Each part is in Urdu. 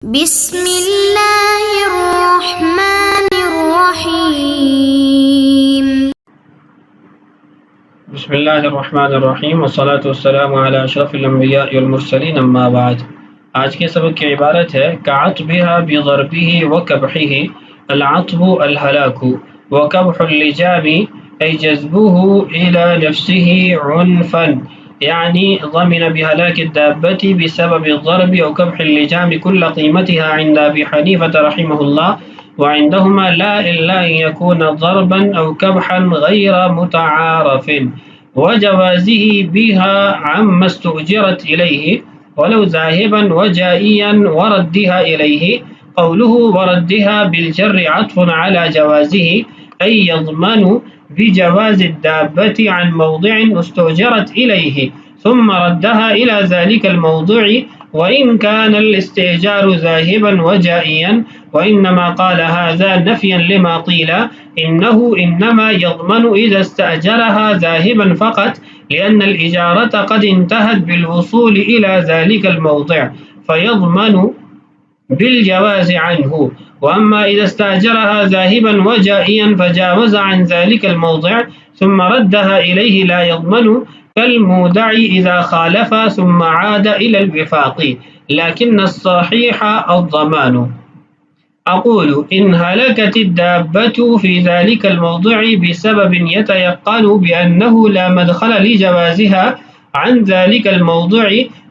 بسم اللہ الرحمن الرحیم بسم اللہ الرحمن الرحیم والصلاة والسلام علی اشرف الانبیاء والمرسلین اما بعد۔ آج کے سبق کی عبارت ہے کعطبها بضربه وکبحه العطب الہلاک وکبح اللجام ای جذبه الى نفسه عنفا يعني ضمن بهلاك الدابة بسبب الضرب أو كبح اللجام كل قيمتها عند أبي حنيفة رحمه الله وعندهما لا إلا أن يكون ضربا أو كبحا غير متعارف وجوازه بها عما استؤجرت إليه ولو ذاهبا وجائيا وردها إليه قوله وردها بالجر عطف على جوازه أي يضمن بجواز الدابة عن موضع استؤجرت إليه ثم ردها إلى ذلك الموضوع وإن كان الاستئجار ذاهبا وجائيا وإنما قال هذا نفيا لما قيل إنه إنما يضمن إذا استأجرها ذاهبا فقط لأن الإجارة قد انتهت بالوصول إلى ذلك الموضع فيضمن بالجواز عنه وأما إذا استأجرها ذاهبا وجائيا فجاوز عن ذلك الموضع ثم ردها إليه لا يضمن كالمودع إذا خالف ثم عاد إلى الوفاق لكن الصحيح الضمان. أقول إن هلكت الدابة في ذلك الموضع بسبب يتيقن بأنه لا مدخل لجوازها عن ذلك الموضع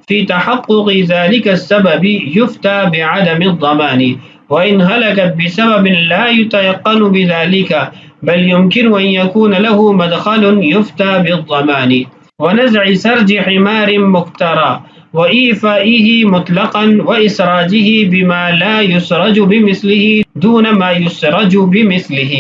في تحقق ذلك السبب يفتى بعدم الضمان وإن هلكت بسبب لا يتيقن بذلك بل يمكن أن يكون له مدخل يفتى بالضمان ونزع سرج حمار مكترى وإيفائه مطلقا وإسراجه بما لا يسرج بمثله دون ما يسرج بمثله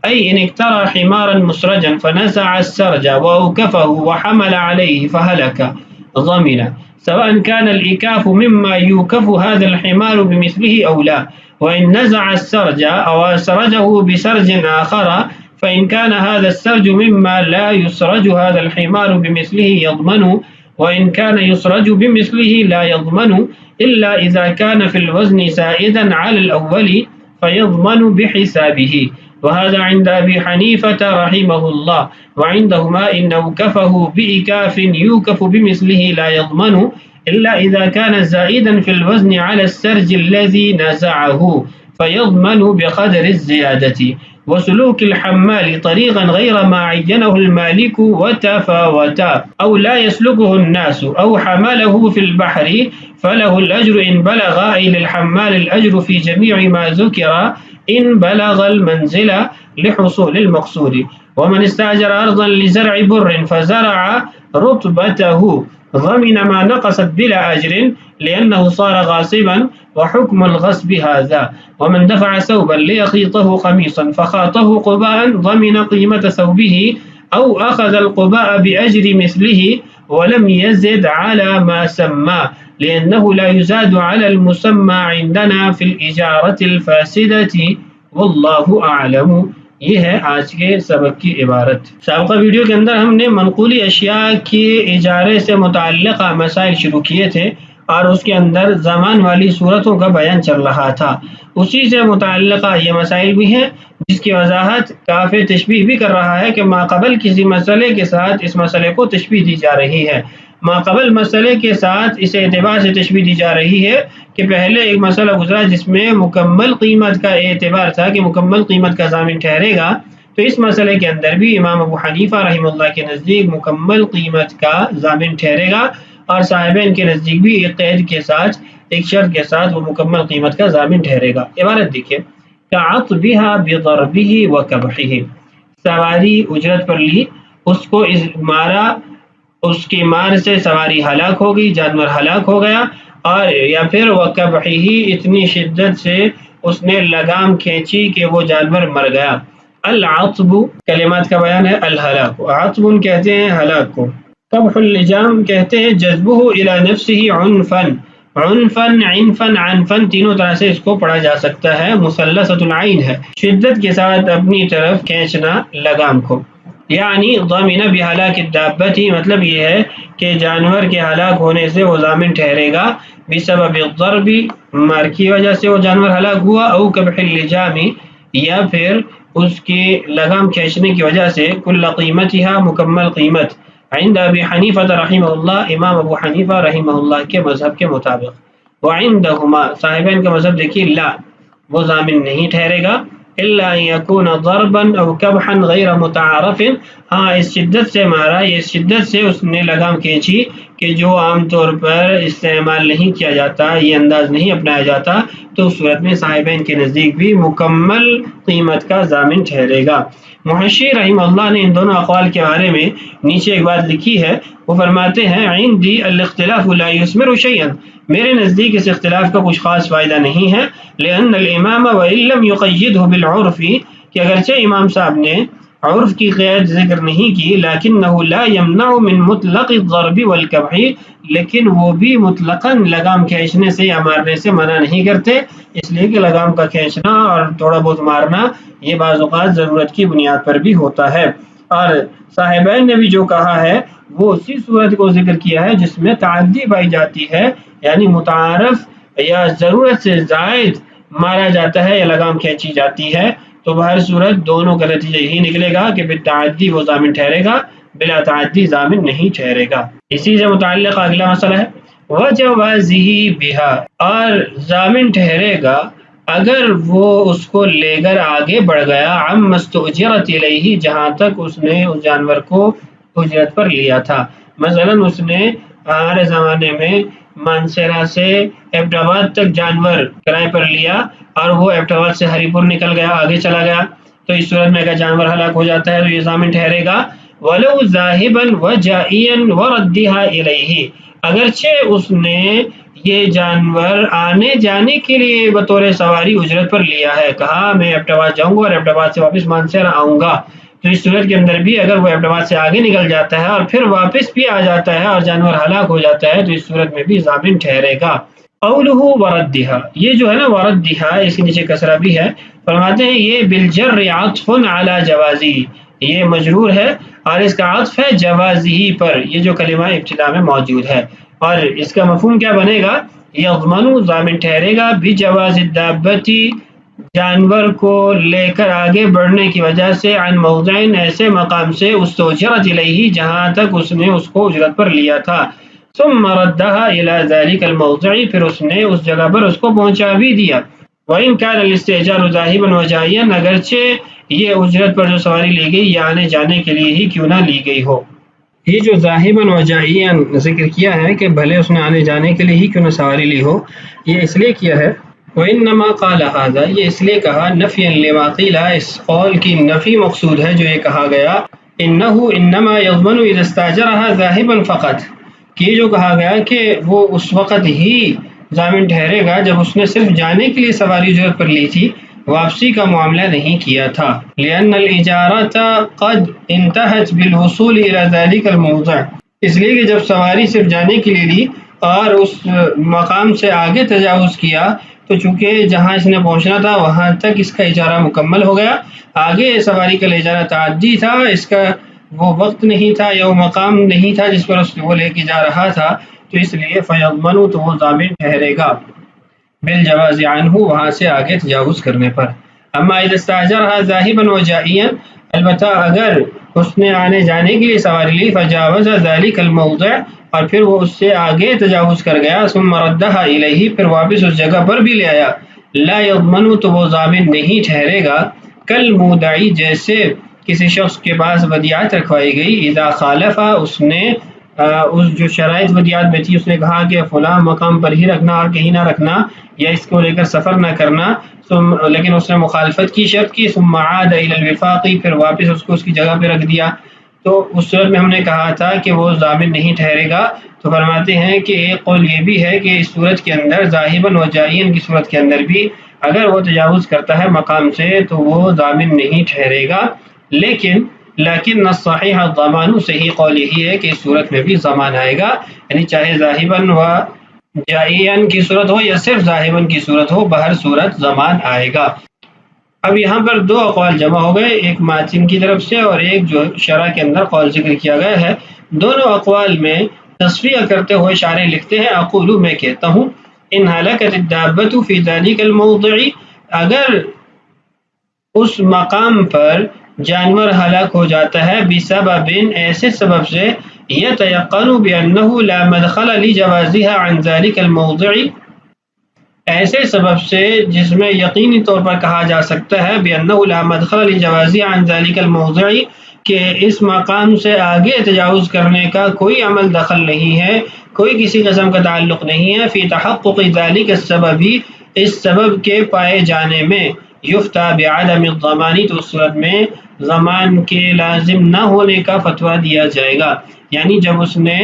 أي إن اكترى حمارا مسرجا فنزع السرج وأوكفه وحمل عليه فهلك ضمن سواء كان الإيكاف مما يوكف هذا الحمار بمثله أو لا وإن نزع السرج أو أسرجه بسرج آخر فإن كان هذا السرج مما لا يسرج هذا الحمار بمثله يضمن وإن كان يسرج بمثله لا يضمن إلا إذا كان في الوزن زائدا على الأول فيضمن بحسابه وهذا عند أبي حنيفة رحمه الله وعندهما إن أوكفه بإكاف يوكف بمثله لا يضمن إلا إذا كان زائدا في الوزن على السرج الذي نزعه فيضمن بقدر الزيادة وسلوك الحمال طريقا غير ما عينه المالك وتفاوتا أو لا يسلكه الناس أو حمله في البحر فله الأجر إن بلغ أي للحمال الأجر في جميع ما ذكر إن بلغ المنزل لحصول المقصود ومن استأجر أرضا لزرع بر فزرع رطبته ضمن ما نقصت بلا أجر لأنه صار غاصبا وحكم الغصب هذا ومن دفع ثوبا ليخيطه قميصا فخاطه قباء ضمن قيمة ثوبه أو أخذ القباء بأجر مثله ولم يزد على ما سمى لأنه لا يزاد على المسمى عندنا في الإجارة الفاسدة والله أعلم. یہ ہے آج کے سبق کی عبارت۔ سابقہ ویڈیو کے اندر ہم نے منقولی اشیاء کے اجارے سے متعلقہ مسائل شروع کیے تھے اور اس کے اندر زمان والی صورتوں کا بیان چل رہا تھا۔ اسی سے متعلقہ یہ مسائل بھی ہیں جس کی وضاحت کاف تشبیہ بھی کر رہا ہے کہ ماقبل کسی مسئلے کے ساتھ اس مسئلے کو تشبیہ دی جا رہی ہے۔ ماقبل مسئلے کے ساتھ اس اعتبار سے تشبیہ دی جا رہی ہے کہ پہلے ایک مسئلہ گزرا جس میں مکمل قیمت کا اعتبار تھا کہ مکمل قیمت کا ضامن ٹھہرے گا، تو اس مسئلے کے اندر بھی امام ابو حنیفہ رحمہ اللہ کے نزدیک مکمل قیمت کا ضامن ٹھہرے گا اور صاحبین کے نزدیک بھی ایک قید کے ساتھ ایک شرط کے ساتھ وہ مکمل قیمت کا ضامن ٹھہرے گا۔ عبارت دیکھیں کعطبها بضربه وکبحه، سواری اجرت پر لی، اس کو مارا، اس کی مار سے سواری ہلاک ہو گئی، جانور ہلاک ہو گیا، اور یا پھر وکبحه اتنی شدت سے اس نے لگام کھینچی کہ وہ جانور مر گیا۔ العطب کلمات کا بیان ہے الہلاک، عطب کہتے ہیں ہلاک کو، قبح اللجام کہتے ہیں جذبه الى نفسه عنفا، عنفا عنفا عنفا تینوں طرح سے اس کو پڑھا جا سکتا ہے، مثلثۃ العین ہے، شدت کے ساتھ اپنی طرف کھینچنا لگام کو۔ یعنی ضامن بہلاک الدابۃ، مطلب یہ ہے کہ جانور کے ہلاک ہونے سے وہ ضامن ٹھہرے گا، بسبب الضرب، مار کی وجہ سے وہ جانور ہلاک ہوا، او کبح اللجام، یا پھر اس کی لگام کھینچنے کی وجہ سے، کل قیمتها، مکمل قیمت، عند ابی حنیفہ رحمہ اللہ، امام ابو حنیفہ رحمہ اللہ کے مذہب کے مطابق، وعندہما، صاحبین کا مذہب دیکھیے، لا، وہ ضامن نہیں ٹھہرے گا، الا ان یکون ضربا او کبحا غیر متعارف، ہاں اس شدت سے مارا، یہ شدت سے اس نے لگام کھینچی کہ جو عام طور پر استعمال نہیں کیا جاتا، یہ انداز نہیں اپنایا جاتا، تو اس صورت میں صاحبین کے نزدیک بھی مکمل قیمت کا ضامن ٹھہرے گا۔ محشی رحمہ اللہ نے ان دونوں اقوال کے بارے میں نیچے ایک بات لکھی ہے، وہ فرماتے ہیں، عندی الاختلاف لا یثمر شیئا، میرے نزدیک اس اختلاف کا کچھ خاص فائدہ نہیں ہے، لأن الامام وان لم يقیدہ بالعرف، کہ اگرچہ امام صاحب نے عرف کی قید ذکر نہیں کی، لیکنہ لا یمنع من مطلق الضرب والکبح، لیکن وہ بھی مطلقاً لگام کھینچنے سے یا مارنے سے منع نہیں کرتے، اس لیے کہ لگام کا کھینچنا اور تھوڑا بہت مارنا یہ بعض اوقات ضرورت کی بنیاد پر بھی ہوتا ہے۔ اور صاحبین نے بھی جو کہا ہے وہ اسی صورت کو ذکر کیا ہے جس میں تعدی پائی جاتی ہے، یعنی متعارف یا ضرورت سے زائد مارا جاتا ہے یا لگام کھینچی جاتی ہے، تو بہر صورت دونوں کا نتیجہ یہی نکلے گا کہ بالتعدی وہ ضامن ٹھہرے گا، بلا تعدی ضامن نہیں ٹھہرے گا۔ اسی سے متعلق اگلا مسئلہ ہے، وجوازہ بہا، اور ضامن ٹھہرے گا اگر وہ اس کو لے کر آگے بڑھ گیا، عما استؤجرت الیہ، جہاں تک اس نے اس جانور کو اجرت پر لیا تھا، مثلا اس نے ہمارے زمانے میں مانسیرا سے ایبٹ آباد تک جانور کرائے پر لیا اور وہ ایبٹ آباد سے ہری پور نکل گیا، آگے چلا گیا، تو اس صورت میں اگر جانور ہلاک ہو جاتا ہے تو یہ ضامن ٹھہرے گا، ولو ذاہبا وجائیا وردھا الیہ، اگرچہ اس نے یہ جانور آنے جانے کے لیے بطور سواری اجرت پر لیا ہے، کہا میں ایبٹ آباد جاؤں گا اور ایبٹ آباد سے واپس مانسیرا آؤں گا، تو اس صورت کے اندر بھی اگر وہ ایبٹ آباد سے آگے نکل جاتا ہے اور پھر واپس بھی آ جاتا ہے اور جانور ہلاک ہو جاتا ہے، تو اس صورت میں بھی ضامن ٹھہرے گا۔ قولہ وردھا، یہ جو ہے نا وردھا، اس کے نیچے کسرہ بھی ہے، فرماتے ہیں یہ بالجر عطف علی جوازی، یہ مجرور ہے اور اس کا عطف ہے جوازی پر، یہ جو کلمہ ابتدا میں موجود ہے، اور اس کا مفہوم کیا بنے گا، یضمن، ضامن ٹھہرے گا، بجواز الدابۃ، جانور کو لے کر آگے بڑھنے کی وجہ سے، عن موضع، ایسے مقام سے، استؤجرت الیہ، جہاں تک اس نے اس کو اجرت پر لیا تھا، ثم ردها الى ذلك الموضع، پھر اس نے اس جگہ پر اس کو پہنچا بھی دیا، وان كان الاستئجار ذاهبا وجائیا، اگرچہ یہ اجرت پر جو سواری لی گئی یہ آنے جانے کے لیے ہی کیوں نہ لی گئی ہو۔ یہ جو ذاہبا وجائیا ذکر کیا ہے کہ بھلے اس نے آنے جانے کے لیے ہی کیوں نہ سواری لی ہو، یہ اس لیے کیا ہے، وانما قال هذا، یہ اس لیے کہا، نفیا لما قیل، اس قول کی نفی مقصود ہے جو یہ کہا گیا، انه انما يضمن اذا استاجرها ذاهبا فقط، کہ یہ جو کہا گیا کہ وہ اس وقت ہی ضامن ٹھہرے گا جب اس نے صرف جانے کے لیے سواری اجرت پر لی تھی، واپسی کا معاملہ نہیں کیا تھا، لأن الإجارة قد انتهت بالوصول إلى ذلك الموضع، اس لیے کہ جب سواری صرف جانے کے لیے لی اور اس مقام سے آگے تجاوز کیا، تو چونکہ جہاں اس نے پہنچنا تھا وہاں تک اس کا اجارہ مکمل ہو گیا، آگے سواری کا لے جانا تعدی تھا، اس کا وہ وقت نہیں تھا یا وہ مقام نہیں تھا جس پر اس وہ لے کے جا رہا تھا، تو اس لیے فیضمن، تو وہ ضامن ٹھہرے گا، بالجواز عنہ، وہاں سے آگے تجاوز کرنے پر۔ اما اذا استاجرها ذاهبا وجائیا، البتہ اگر اس نے آنے جانے کے لیے سواری لی، فجاوز ذلك الموضع، اور پھر وہ اس سے آگے تجاوز کر گیا، ثم ردها الیہ، پھر واپس اس جگہ پر بھی لے آیا، لا یضمن، تو وہ ضامن نہیں ٹھہرے گا، کالمودعی، جیسے کسی شخص کے پاس ودیعت رکھوائی گئی، اذا خالف، اس نے اس جو شرائط ودیعت میں تھی اس نے کہا کہ فلاں مقام پر ہی رکھنا اور کہیں نہ رکھنا، یا اس کو لے کر سفر نہ کرنا، لیکن اس نے مخالفت کی، شرط کی، ثم عاد الى الوفاق، پھر واپس اس کو اس کی جگہ پہ رکھ دیا، تو اس صورت میں ہم نے کہا تھا کہ وہ ضامن نہیں ٹھہرے گا، تو فرماتے ہیں کہ ایک قول یہ بھی ہے کہ اس صورت کے اندر ذاہباً وجائیاً کی صورت کے اندر بھی اگر وہ تجاوز کرتا ہے مقام سے تو وہ ضامن نہیں ٹھہرے گا، لیکن الصحیح الضمان، صحیح قول یہی ہے کہ اس صورت میں بھی ضمان آئے گا، یعنی چاہے ذاہباً و جائیاً کی صورت ہو یا صرف ذاہباً کی صورت ہو، بہر صورت ضمان آئے گا۔ اب یہاں پر دو اقوال جمع ہو گئے، ایک ماتن کی طرف سے اور ایک جو شرح کے اندر قول ذکر کیا گیا ہے۔ دونوں اقوال میں تصفیہ کرتے ہوئے شارح لکھتے ہیں اقول، میں کہتا ہوں، ان ہلکت الدابۃ فی ذلک الموضع، اگر اس مقام پر جانور ہلاک ہو جاتا ہے بسبب، ایسے سبب سے یتیقن بانہ لا مدخل لجوازها عن ذلک الموضع، ایسے سبب سے جس میں یقینی طور پر کہا جا سکتا ہے بانہ لا مدخل لجوازها عن ذلک الموضع، کہ اس مقام سے آگے تجاوز کرنے کا کوئی عمل دخل نہیں ہے، کوئی کسی قسم کا تعلق نہیں ہے، فی تحقق ذلک السبب، اس سبب کے پائے جانے میں، یفتیٰ بعدم الضمان، تو اس صورت میں ضمان کے لازم نہ ہونے کا فتویٰ دیا جائے گا۔ یعنی جب اس نے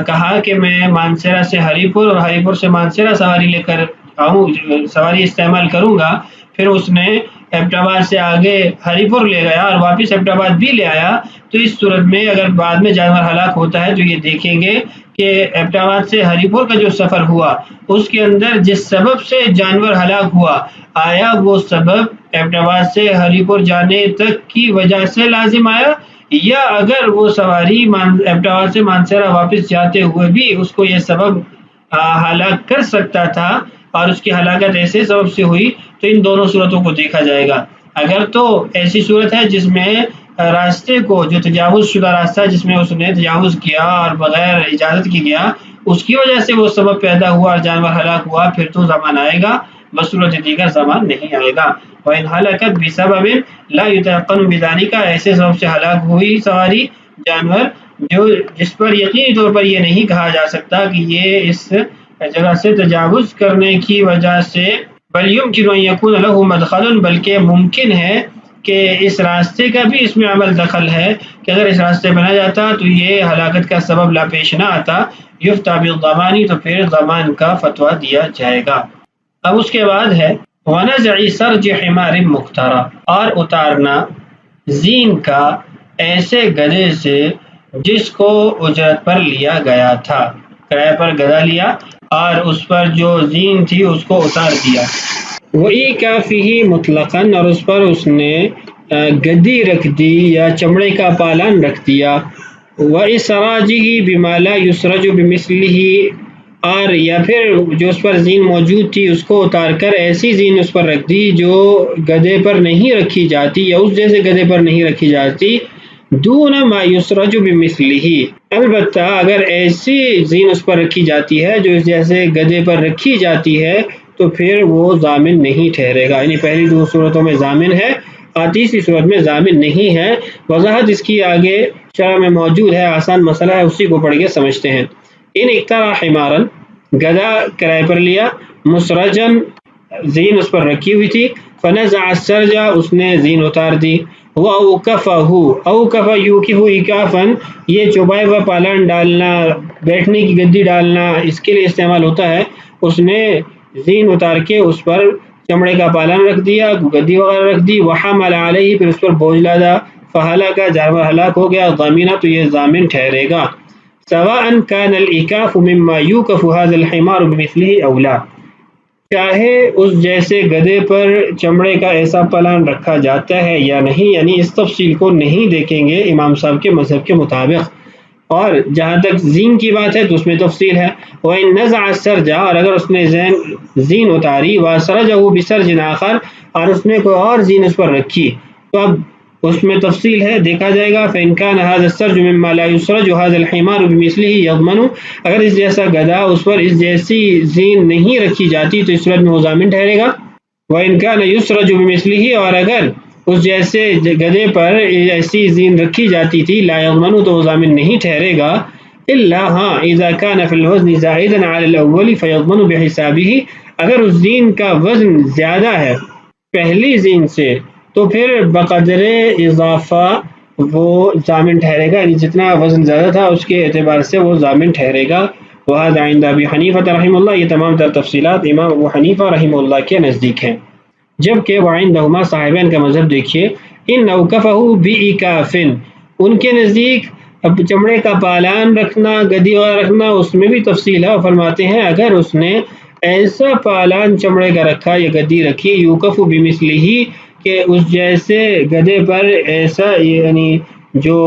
کہا کہ میں مانسیرا سے ہری پور اور ہری پور سے مانسیرا سواری لے کر سواری استعمال کروں گا، پھر اس نے ایبٹ آباد سے آگے ہری پور لے گیا اور واپس ایبٹ آباد بھی لے آیا، تو اس صورت میں اگر بعد میں جانور ہلاک ہوتا ہے تو یہ دیکھیں گے کہ ایبٹ آباد سے ہری پور کا جو سفر ہوا اس کے اندر جس سبب سے جانور ہلاک ہوا، آیا وہ سبب ایبٹ آباد سے ہری پور جانے تک کی وجہ سے لازم آیا، یا اگر وہ سواری ایبٹ آباد سے مانسیرا واپس جاتے ہوئے بھی اس کو یہ سبب ہلاک کر سکتا تھا اور اس کی ہلاکت ایسے سبب سے ہوئی، تو ان دونوں صورتوں کو دیکھا جائے گا۔ اگر تو ایسی صورت ہے جس میں راستے کو، جو تجاوز شدہ راستہ جس میں اس نے تجاوز کیا اور بغیر اجازت کی گیا، اس کی وجہ سے وہ سبب پیدا ہوا اور جانور ہلاک ہوا، پھر تو زمان آئے گا، بصورت دیگر زمان نہیں آئے گا۔ وَإِنْ هَلَكَتْ بِسَبَبٍ لَا يُتَيَقَّنُ بِذَلِكَ، ایسے سبب سے ہلاک ہوئی سواری جانور جس پر یقینی طور پر یہ نہیں کہا جا سکتا کہ یہ اس جگہ سے تجاوز کرنے کی وجہ سے، بل يمكن ان يكون له مدخل، بلکہ ممکن ہے کہ اس راستے کا بھی اس میں عمل دخل ہے، کہ اگر اس راستے پہ نہ جاتا تو یہ ہلاکت کا سبب لا پیش نہ آتا، یفتیٰ بالضمان، تو پھر ضمان کا فتویٰ دیا جائے گا۔ اب اس کے بعد ہے وَنَزْعِ سَرْجِ حِمَارٍ مُخْتَرَى، اور اتارنا زین کا ایسے گدھے سے جس کو اجرت پر لیا گیا تھا، کرائے پر گدھا لیا اور اس پر جو زین تھی اس کو اتار دیا۔ وَإِيكَافِهِ مُطْلَقًا، اور اس پر اس نے گدی رکھ دی یا چمڑے کا پالان رکھ دیا۔ وَإِسْرَاجِهِ بِمَا لَا يُسْرَجُ بِمِثْلِهِ، اور یا پھر جو اس پر زین موجود تھی اس کو اتار کر ایسی زین اس پر رکھ دی جو گدھے پر نہیں رکھی جاتی یا اس جیسے گدھے پر نہیں رکھی جاتی، دون ما یسرج بمثلہ، البتہ اگر ایسی زین اس پر رکھی جاتی ہے جو اس جیسے گدھے پر رکھی جاتی ہے تو پھر وہ ضامن نہیں ٹھہرے گا۔ یعنی پہلی دو صورتوں میں ضامن ہے اور تیسری صورت میں ضامن نہیں ہے۔ وضاحت اس کی آگے شرح میں موجود ہے، آسان مسئلہ ہے، اسی کو پڑھ کے سمجھتے ہیں۔ ان اخترا حمارن، گدھا کرائے پر لیا، مسرجن زین اس پر رکھی ہوئی تھی، فنزع السرج، اس نے زین اتار دی، وَأَوْكَفَهُ، أَوْكَفَ يُوكِفُ إِكَافًا، یہ چوبائے ہوا پالان ڈالنا، بیٹھنے کی گدی ڈالنا، اس کے لیے استعمال ہوتا ہے۔ اس نے زین اتار کے اس پر چمڑے کا پالان رکھ دیا، گدی وغیرہ رکھ دی، وَحَمَلَ عَلَيْهِ، پھر اس پر بوجھ لادا، فَهَلَكَ، جانور ہلاک ہو گیا، ضَامِنَ، تو یہ ضامن ٹھہرے گا۔ سواء كان الإكاف مما يوكف هذا الحمار بمثله أو لا، چاہے اس جیسے گدھے پر چمڑے کا ایسا پلان رکھا جاتا ہے یا نہیں، یعنی اس تفصیل کو نہیں دیکھیں گے امام صاحب کے مذہب کے مطابق۔ اور جہاں تک زین کی بات ہے تو اس میں تفصیل ہے۔ وَإِن نَزَعَ السَّرْجَ، اور اگر اس نے زین اتاری، وَسَرَجَهُ بِسَرْجٍ آخر، اور اس نے کوئی اور زین اس پر رکھی، تو اب اس میں تفصیل ہے، دیکھا جائے گا۔ فَإِن كَانَ هَذَا السَّرْجُ مِمَّا لَا يُسْرَجُ هَذَا الْحِمَارُ بِمِثْلِهِ يَضْمَنُ، اگر اس جیسا گدھا اس پر اس جیسی زین نہیں رکھی جاتی تو اس صورت میں وہ ضامن ٹھہرے گا۔ وَإِن كَانَ يُسْرَجُ بِمِثْلِهِ، اور اگر اس جیسے گدھے پر ایسی زین رکھی جاتی تھی، لا يضمن، تو وہ ضامن نہیں ٹھہرے گا، إِلَّا ہاں إِذَا كَانَ فِي الْوَزْنِ زَائِدًا عَلَى الْأَوَّلِ فَيَضْمَنُ بِحِسَابِهِ، اگر اس زین کا وزن زیادہ ہے پہلی زین سے تو پھر بقدر اضافہ وہ ضامن ٹھہرے گا، یعنی جتنا وزن زیادہ تھا اس کے اعتبار سے وہ ضامن ٹھہرے گا۔ وَهَذَا عِنْدَ أَبِي حَنِيفَةَ رحمہ اللہ، یہ تمام تر تفصیلات امام ابو حنیفہ رحمہ اللہ کے نزدیک ہیں۔ جبکہ وعندہما، صاحبین کا مذہب دیکھیے، ان اوقفہ بِإِكَافٍ، ان کے نزدیک اب چمڑے کا پالان رکھنا، گدی وغیرہ رکھنا، اس میں بھی تفصیل ہے۔ فرماتے ہیں اگر اس نے ایسا پالان چمڑے کا رکھا یا گدی رکھی، یوقف بمثلہ، کہ اس جیسے گدھے پر ایسا یعنی جو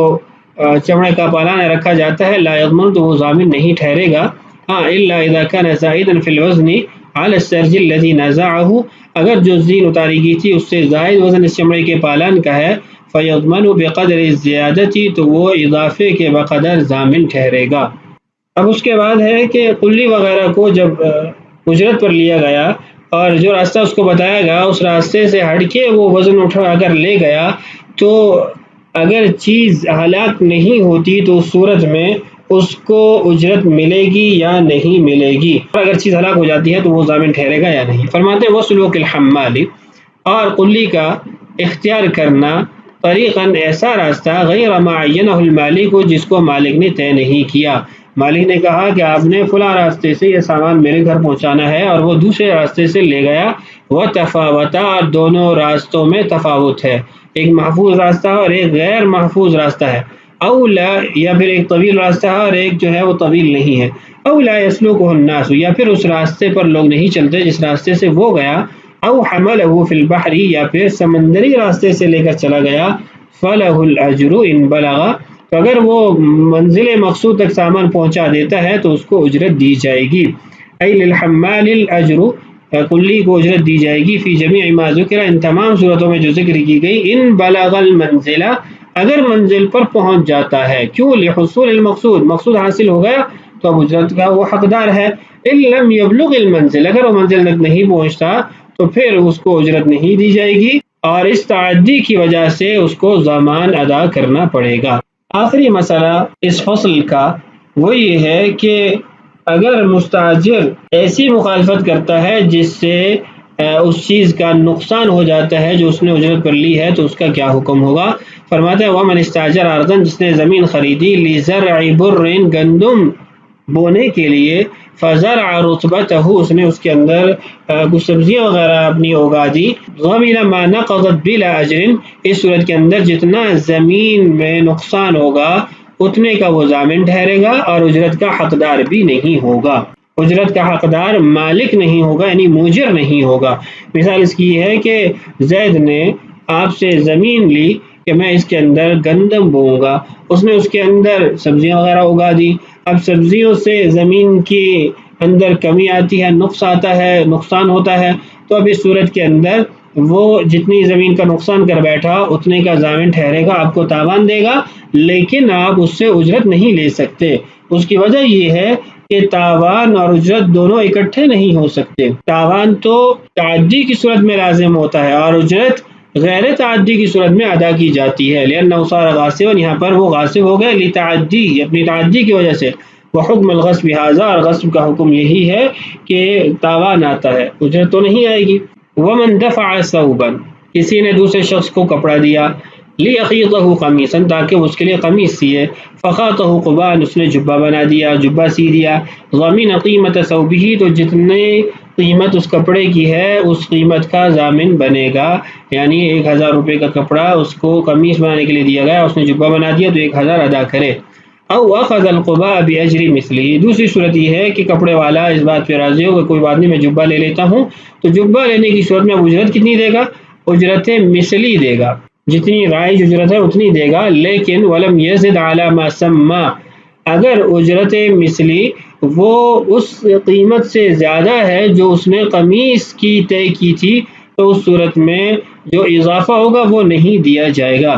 چمڑے کا پالان رکھا جاتا ہے لا یضمن تو وہ ضامن نہیں ٹھہرے گا. ہاں الا اذا كان زائدا في الوزن على السرج الذي نزعه، اگر جو زین اتاری گئی تھی اس سے زائد وزن اس چمڑے کے پالان کا ہے فیضمن بقدر الزیادتی، تو وہ اضافے کے بقدر ضامن ٹھہرے گا. اب اس کے بعد ہے کہ قلی وغیرہ کو جب اجرت پر لیا گیا اور جو راستہ اس کو بتایا گیا اس راستے سے ہٹ کے وہ وزن اٹھا کر لے گیا، تو اگر چیز ہلاک نہیں ہوتی تو اس صورت میں اس کو اجرت ملے گی یا نہیں ملے گی، اور اگر چیز ہلاک ہو جاتی ہے تو وہ ضامن ٹھہرے گا یا نہیں. فرماتے ہیں وسلوک الحمال، اور قلی کا اختیار کرنا طریقاً ایسا راستہ غیر معینہ المالک کو جس کو مالک نے طے نہیں کیا. مالک نے کہا کہ آپ نے فلاں راستے سے یہ سامان میرے گھر پہنچانا ہے اور وہ دوسرے راستے سے لے گیا، وہ تفاوتا، اور دونوں راستوں میں تفاوت ہے، ایک محفوظ راستہ اور ایک غیر محفوظ راستہ ہے. اولا، یا پھر ایک طویل راستہ ہے اور ایک جو ہے وہ طویل نہیں ہے. اولا یسلوکہ الناس، یا پھر اس راستے پر لوگ نہیں چلتے جس راستے سے وہ گیا. او حملہ فی البحر، یا پھر سمندری راستے سے لے کر چلا گیا. فلہ الاجر ان بلغ، تو اگر وہ منزل مقصود تک سامان پہنچا دیتا ہے تو اس کو اجرت دی جائے گی. ای للحمال الاجر، قلی کو اجرت دی جائے گی. فی جمیع ما ذکر، ان تمام صورتوں میں جو ذکر کی گئی. ان بلغ المنزل، اگر منزل پر پہنچ جاتا ہے. کیوں؟ لحصول المقصود، مقصود حاصل ہو گیا تو اب اجرت کا وہ حقدار ہے. ان لم یبلغ المنزل، اگر وہ منزل تک نہیں پہنچتا تو پھر اس کو اجرت نہیں دی جائے گی اور اس تعدی کی وجہ سے اس کو ضمان ادا کرنا پڑے گا. آخری مسئلہ اس فصل کا وہ یہ ہے کہ اگر مستاجر ایسی مخالفت کرتا ہے جس سے اس چیز کا نقصان ہو جاتا ہے جو اس نے اجرت پر لی ہے تو اس کا کیا حکم ہوگا. فرماتا ہے ومن استاجر ارضا، جس نے زمین خریدی لزرع بر، گندم بونے کے لیے، فزرع رطبتہ، اس نے اس کے اندر کچھ سبزیاں وغیرہ اپنی اگا دی. ضمن ما نقضت بلا اجر، اس صورت کے اندر جتنا زمین میں نقصان ہوگا اتنے کا وہ ضامن ٹھہرے گا اور اجرت کا حقدار بھی نہیں ہوگا. اجرت کا حقدار مالک نہیں ہوگا، یعنی موجر نہیں ہوگا. مثال اس کی ہے کہ زید نے آپ سے زمین لی کہ میں اس کے اندر گندم بوؤں گا، اس نے اس کے اندر سبزیاں وغیرہ اگا دی. اب سبزیوں سے زمین کی اندر کمی آتی ہے، نقص آتا ہے، نقصان ہوتا ہے، تو اب اس صورت کے اندر وہ جتنی زمین کا نقصان کر بیٹھا اتنے کا ضامن ٹھہرے گا، آپ کو تاوان دے گا، لیکن آپ اس سے اجرت نہیں لے سکتے. اس کی وجہ یہ ہے کہ تاوان اور اجرت دونوں اکٹھے نہیں ہو سکتے. تاوان تو تعدی کی صورت میں لازم ہوتا ہے اور اجرت غیر تعدی کی صورت میں ادا کی جاتی ہے. لأنه صار غاصبا، یہاں پر وہ غاصب ہو گئے، لتعدی، اپنی تعدی کی وجہ سے. وحکم الغصب هذا، اور غصب کا حکم یہی ہے کہ تاوان آتا ہے، اجرت تو نہیں آئے گی. ومن دفع ثوبا، کسی نے دوسرے شخص کو کپڑا دیا، لیخیطہ قمیصا، تاکہ اس کے لیے قمیص سیے، فخاطہ قباء، اس نے جبہ بنا دیا، جبہ سی دیا. ضمن قیمت ثوبہ، تو جتنے قیمت اس کپڑے کی ہے اس قیمت کا ضامن بنے گا. یعنی 1000 روپے کا کپڑا اس کو قمیص بنانے کے لیے دیا گیا، اس نے جبہ بنا دیا تو 1000 ادا کرے. او اخذ القباء باجر مثله، دوسری صورت یہ ہے کہ کپڑے والا اس بات پہ راضی ہو کہ کوئی بات نہیں میں جبہ لے لیتا ہوں، تو جبہ لینے کی صورت میں اجرت کتنی دے گا؟ اجرت مثلی دے گا، جتنی رائج اجرت ہے اتنی دے گا. لیکن ولم یزد علی ما سما، اگر اجرت مثلی وہ اس قیمت سے زیادہ ہے جو اس نے قمیص کی طے کی تھی تو اس صورت میں جو اضافہ ہوگا وہ نہیں دیا جائے گا.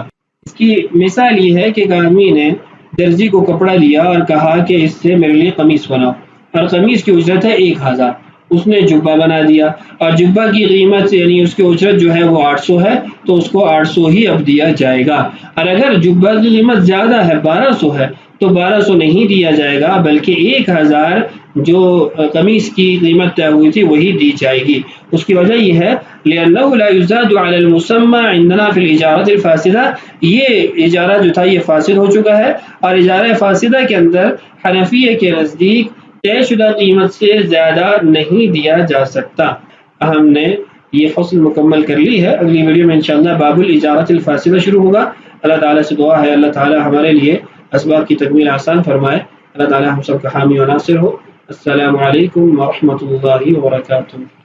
اس کی مثال یہ ہے کہ ایک آدمی نے درزی کو کپڑا دیا اور کہا کہ اس سے میرے لیے قمیص بناؤ، اور قمیص کی اجرت ہے 1000، اس نے جبہ بنا دیا اور جبہ کی قیمت یعنی اس کی اجرت جو ہے وہ 800 ہے تو اس کو 800 ہی اب دیا جائے گا. اور اگر جبہ کی قیمت زیادہ ہے 1200 ہے تو 1200 نہیں دیا جائے گا بلکہ 1000 جو قمیص کی قیمت طے ہوئی تھی وہی دی جائے گی. اس کی وجہ یہ ہے لأنه لا يزاد على المسمى عندنا في الإجارة الفاسدة، یہ اجارہ جو تھا یہ فاسد ہو چکا ہے اور اجارہ فاسدہ کے اندر حنفیہ کے نزدیک طے شدہ قیمت سے زیادہ نہیں دیا جا سکتا. ہم نے یہ فصل مکمل کر لی ہے، اگلی ویڈیو میں انشاءاللہ باب الاجارۃ الفاسدہ شروع ہوگا. اللہ تعالیٰ سے دعا ہے اللہ تعالیٰ ہمارے لیے اسباب کی تکمیل آسان فرمائے. اللہ تعالیٰ ہم سب کا حامی و ناصر ہو. السلام علیکم ورحمۃ اللہ وبرکاتہ.